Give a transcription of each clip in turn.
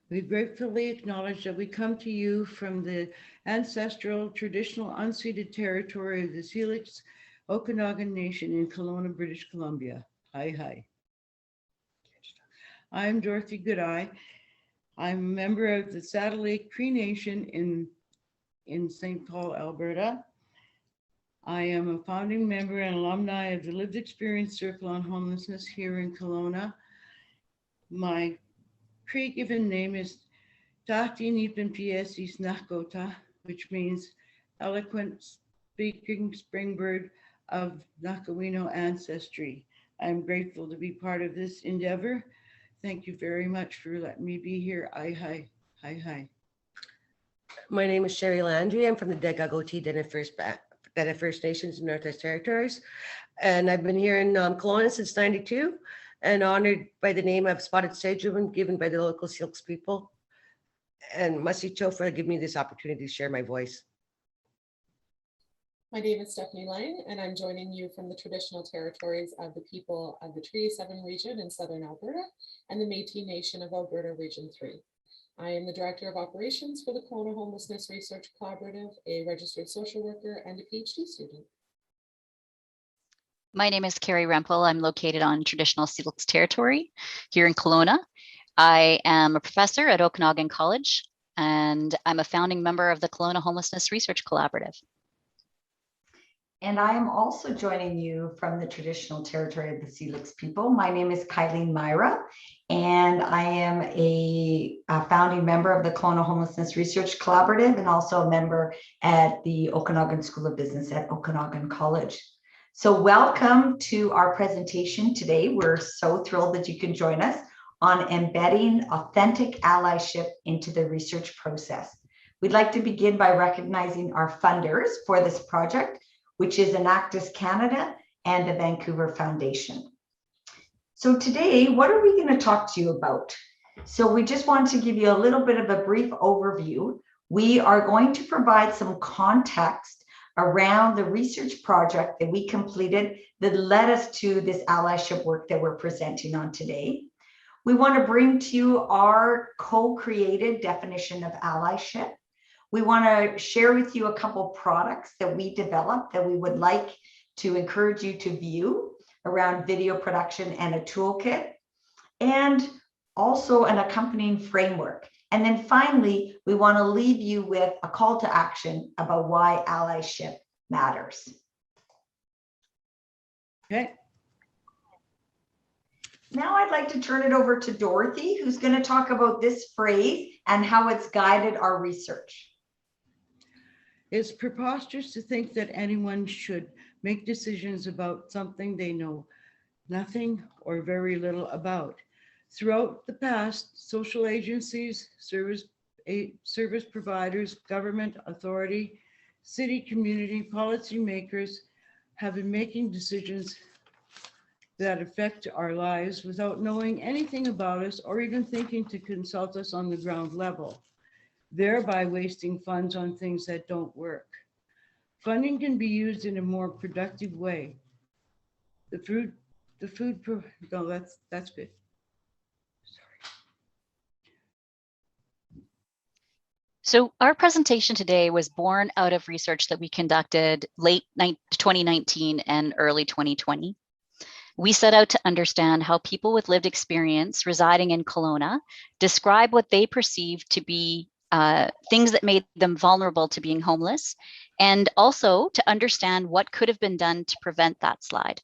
We gratefully acknowledge that we come to you from the ancestral, traditional, unceded territory of the Selix Okanagan Nation in Kelowna, British Columbia. Hi, hi. I'm Dorothy Goodeye. I'm a member of the Saddle Lake Cree Nation in St. Paul, Alberta. I am a founding member and alumni of the Lived Experience Circle on Homelessness here in Kelowna. My Cree given name is Tahti Nipin Piesis Nakota, which means eloquent speaking springbird of Nakawino ancestry. I'm grateful to be part of this endeavor. Thank you very much for letting me be here. Hi, hi, hi. My name is Sherry Landry. I'm from the Degagoti Dene First Nations in Northwest Territories. And I've been here in Kelowna since '92 and honored by the name of Spotted Sage Woman given by the local Silks people. And Masicho for giving me this opportunity to share my voice. My name is Stephanie Lang, and I'm joining you from the traditional territories of the people of the Treaty 7 region in Southern Alberta and the Métis Nation of Alberta Region 3. I am the Director of Operations for the Kelowna Homelessness Research Collaborative, a registered social worker and a PhD student. My name is Carrie Rempel. I'm located on traditional Selk'ks territory here in Kelowna. I am a professor at Okanagan College, and I'm a founding member of the Kelowna Homelessness Research Collaborative. And I am also joining you from the traditional territory of the Selk'ks people. My name is Kylene Myra, and I am a founding member of the Kelowna Homelessness Research Collaborative and also a member at the Okanagan School of Business at Okanagan College. So welcome to our presentation today. We're so thrilled that you can join us on embedding authentic allyship into the research process. We'd like to begin by recognizing our funders for this project, which is Enactus Canada and the Vancouver Foundation. So today, what are we going to talk to you about? So we just want to give you a little bit of a brief overview. We are going to provide some context around the research project that we completed that led us to this allyship work that we're presenting on today. We want to bring to you our co-created definition of allyship. We want to share with you a couple products that we developed that we would like to encourage you to view around video production and a toolkit, and also an accompanying framework. And then finally, we want to leave you with a call to action about why allyship matters. Okay. Now I'd like to turn it over to Dorothy, who's going to talk about this phrase and how it's guided our research. It's preposterous to think that anyone should make decisions about something they know nothing or very little about. Throughout the past, social agencies, service providers, government authority, city, community, policymakers have been making decisions that affect our lives without knowing anything about us or even thinking to consult us on the ground level, thereby wasting funds on things that don't work. Funding can be used in a more productive way. That's good. So our presentation today was born out of research that we conducted late 2019 and early 2020. We set out to understand how people with lived experience residing in Kelowna describe what they perceive to be things that made them vulnerable to being homeless, and also to understand what could have been done to prevent that slide.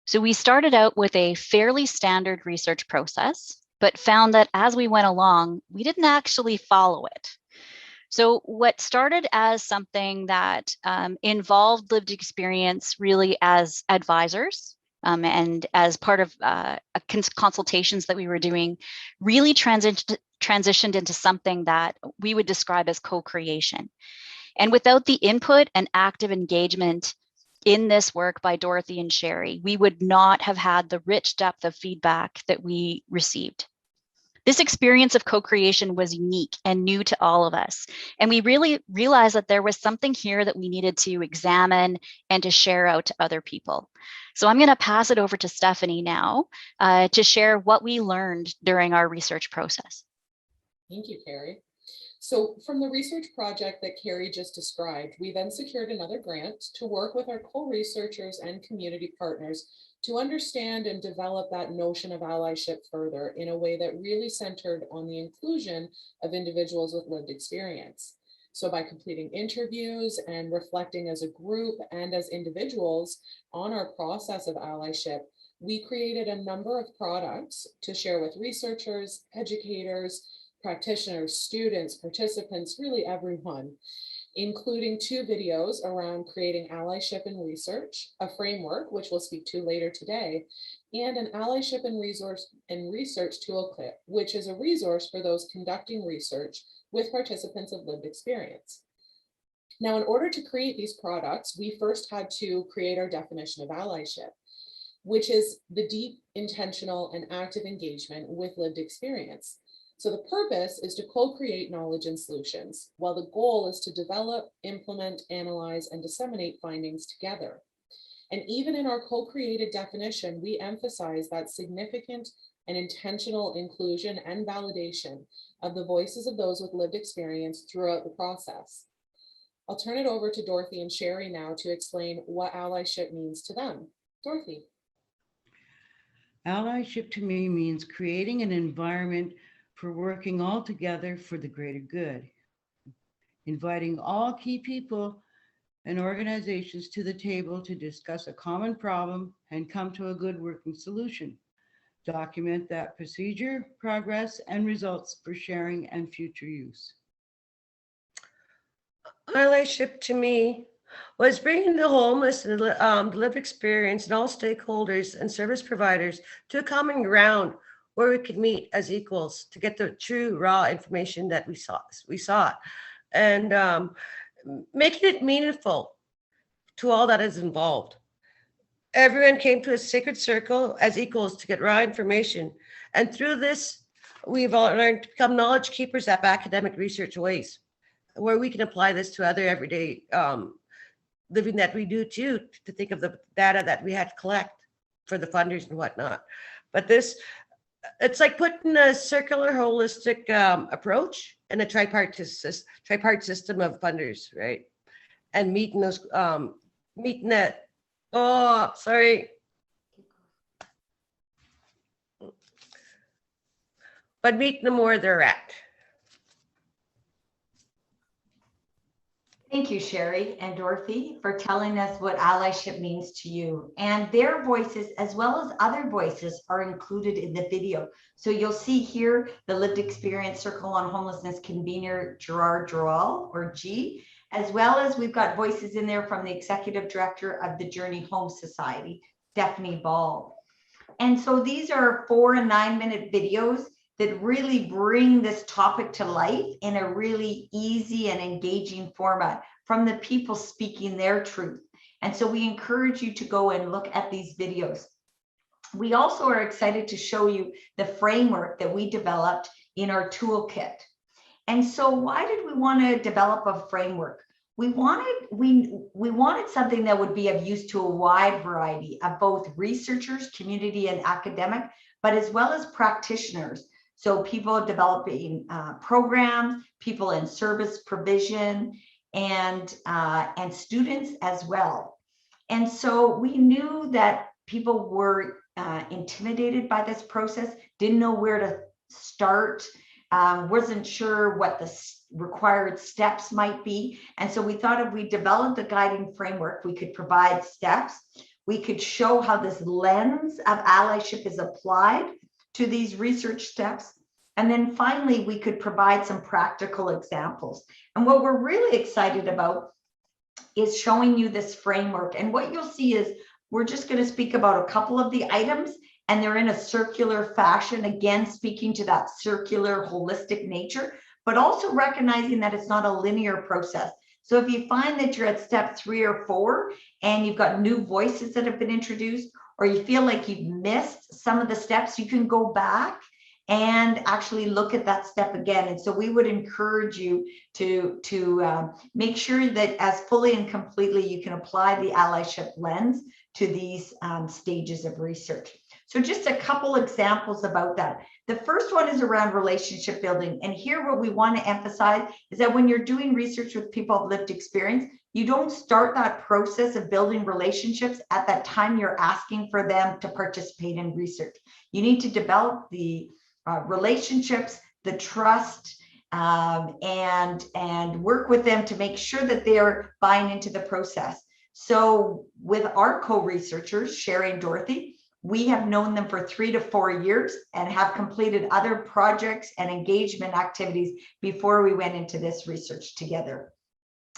So we started out with a fairly standard research process, but found that as we went along, we didn't actually follow it. So what started as something that involved lived experience really as advisors and as part of consultations that we were doing, really transitioned into something that we would describe as co-creation. And without the input and active engagement in this work by Dorothy and Sherry, we would not have had the rich depth of feedback that we received. This experience of co-creation was unique and new to all of us. And we really realized that there was something here that we needed to examine and to share out to other people. So I'm going to pass it over to Stephanie now to share what we learned during our research process. Thank you, Carrie. So from the research project that Carrie just described, we then secured another grant to work with our co-researchers and community partners to understand and develop that notion of allyship further in a way that really centered on the inclusion of individuals with lived experience. So by completing interviews and reflecting as a group and as individuals on our process of allyship, we created a number of products to share with researchers, educators, practitioners, students, participants, really everyone, including 2 videos around creating allyship in research, a framework, which we'll speak to later today, and an allyship in research toolkit, which is a resource for those conducting research with participants of lived experience. Now, in order to create these products, we first had to create our definition of allyship, which is the deep, intentional, and active engagement with lived experience. So the purpose is to co-create knowledge and solutions, while the goal is to develop, implement, analyze, and disseminate findings together. And even in our co-created definition, we emphasize that significant and intentional inclusion and validation of the voices of those with lived experience throughout the process. I'll turn it over to Dorothy and Sherry now to explain what allyship means to them. Dorothy. Allyship to me means creating an environment for working all together for the greater good, inviting all key people and organizations to the table to discuss a common problem and come to a good working solution. Document that procedure, progress, and results for sharing and future use. Allyship to me was bringing the homeless and the lived experience and all stakeholders and service providers to a common ground where we could meet as equals to get the true raw information that we sought, and making it meaningful to all that is involved. Everyone came to a sacred circle as equals to get raw information. And through this, we've all learned to become knowledge keepers of academic research ways, where we can apply this to other everyday living that we do too, to think of the data that we had to collect for the funders and whatnot. But it's like putting a circular holistic approach and a tripartite system of funders, right? And meeting that, oh, sorry. But meeting them where they're at. Thank you, Sherry and Dorothy, for telling us what allyship means to you. And their voices, as well as other voices, are included in the video. So you'll see here the Lived Experience Circle on Homelessness convener, Gerard Drawal, or G, as well as we've got voices in there from the Executive Director of the Journey Home Society, Stephanie Ball. And so these are 4 and 9 minute videos that really bring this topic to life in a really easy and engaging format from the people speaking their truth. And so we encourage you to go and look at these videos. We also are excited to show you the framework that we developed in our toolkit. And so why did we want to develop a framework? We wanted something that would be of use to a wide variety of both researchers, community, and academic, but as well as practitioners. So people developing programs, people in service provision, and students as well. And so we knew that people were intimidated by this process, didn't know where to start, wasn't sure what the required steps might be. And so we thought if we developed a guiding framework, we could provide steps. We could show how this lens of allyship is applied to these research steps. And then finally, we could provide some practical examples. And what we're really excited about is showing you this framework. And what you'll see is we're just going to speak about a couple of the items, and they're in a circular fashion, again, speaking to that circular holistic nature, but also recognizing that it's not a linear process. So if you find that you're at step 3 or 4 and you've got new voices that have been introduced, or you feel like you've missed some of the steps, you can go back and actually look at that step again. And so we would encourage you to make sure that as fully and completely you can apply the allyship lens to these stages of research. So just a couple examples about that. The first one is around relationship building. And here what we want to emphasize is that when you're doing research with people of lived experience, you don't start that process of building relationships at that time you're asking for them to participate in research. You need to develop the relationships, the trust, and work with them to make sure that they're buying into the process. So with our co-researchers, Sherry and Dorothy, we have known them for 3 to 4 years and have completed other projects and engagement activities before we went into this research together.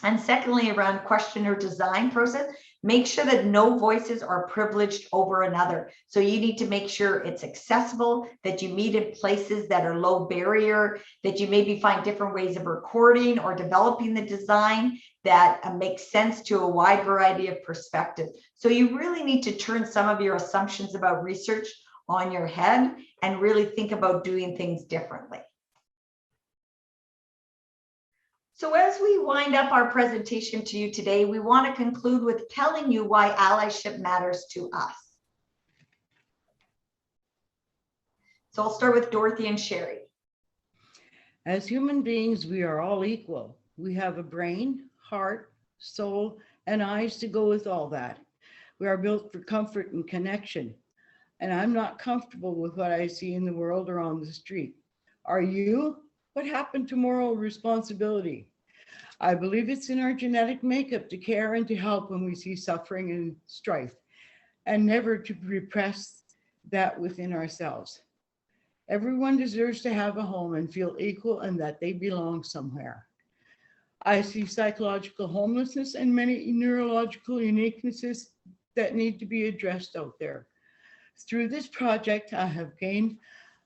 And secondly, around questionnaire design process, make sure that no voices are privileged over another. So you need to make sure it's accessible, that you meet in places that are low barrier, that you maybe find different ways of recording or developing the design that makes sense to a wide variety of perspectives. So you really need to turn some of your assumptions about research on your head and really think about doing things differently. So as we wind up our presentation to you today, we want to conclude with telling you why allyship matters to us. So I'll start with Dorothy and Sherry. As human beings, we are all equal. We have a brain, heart, soul, and eyes to go with all that. We are built for comfort and connection. And I'm not comfortable with what I see in the world or on the street. Are you? What happened to moral responsibility? I believe it's in our genetic makeup to care and to help when we see suffering and strife, and never to repress that within ourselves. Everyone deserves to have a home and feel equal and that they belong somewhere. I see psychological homelessness and many neurological uniquenesses that need to be addressed out there. Through this project, I have gained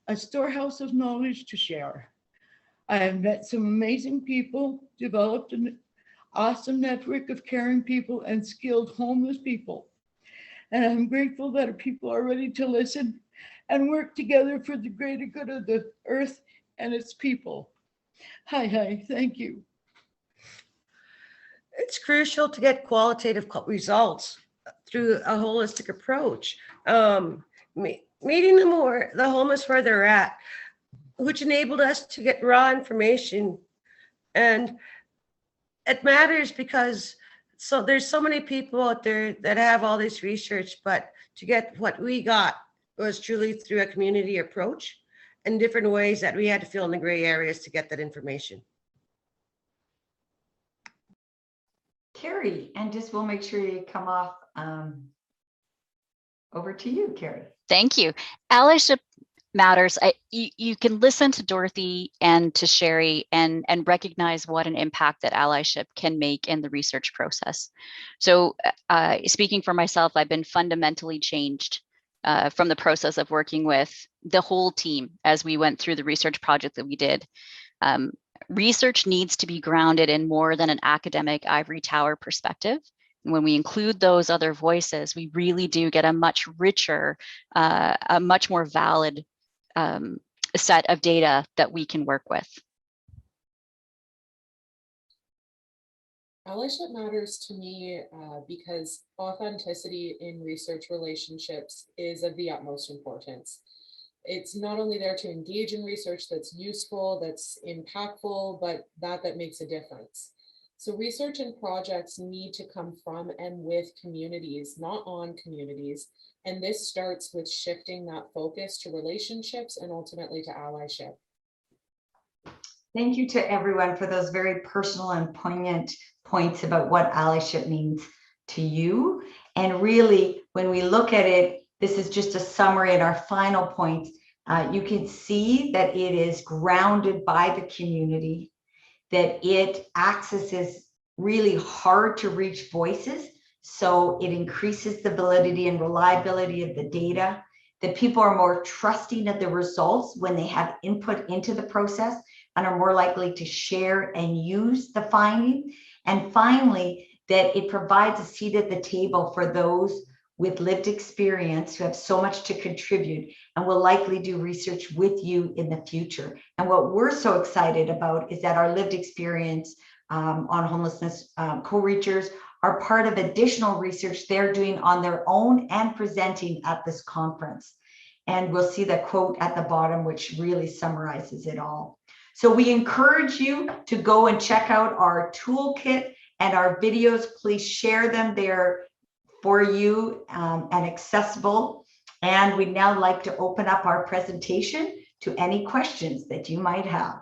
a storehouse of knowledge to share. I have met some amazing people, developed an awesome network of caring people and skilled homeless people. And I'm grateful that people are ready to listen and work together for the greater good of the earth and its people. Hi, thank you. It's crucial to get qualitative results through a holistic approach. Meeting the homeless where they're at, which enabled us to get raw information. And it matters because there's so many people out there that have all this research, but to get what we got was truly through a community approach and different ways that we had to fill in the gray areas to get that information. Carrie, and just we'll make sure you come off. Over to you, Carrie. Thank you. Allyship matters. You can listen to Dorothy and to Sherry and recognize what an impact that allyship can make in the research process. So speaking for myself, I've been fundamentally changed from the process of working with the whole team as we went through the research project that we did. Research needs to be grounded in more than an academic ivory tower perspective. And when we include those other voices, we really do get a much richer, a much more valid set of data that we can work with. Allyship matters to me because authenticity in research relationships is of the utmost importance. It's not only there to engage in research that's useful, that's impactful, but that makes a difference. So research and projects need to come from and with communities, not on communities. And this starts with shifting that focus to relationships and ultimately to allyship. Thank you to everyone for those very personal and poignant points about what allyship means to you. And really, when we look at it, this is just a summary and our final points. You can see that it is grounded by the community, that it accesses really hard to reach voices. So it increases the validity and reliability of the data, that people are more trusting of the results when they have input into the process and are more likely to share and use the finding. And finally, that it provides a seat at the table for those with lived experience who have so much to contribute and will likely do research with you in the future. And what we're so excited about is that our lived experience on homelessness co-reachers are part of additional research they're doing on their own and presenting at this conference. And we'll see the quote at the bottom, which really summarizes it all. So we encourage you to go and check out our toolkit and our videos. Please share them. They're for you and accessible. And we'd now like to open up our presentation to any questions that you might have.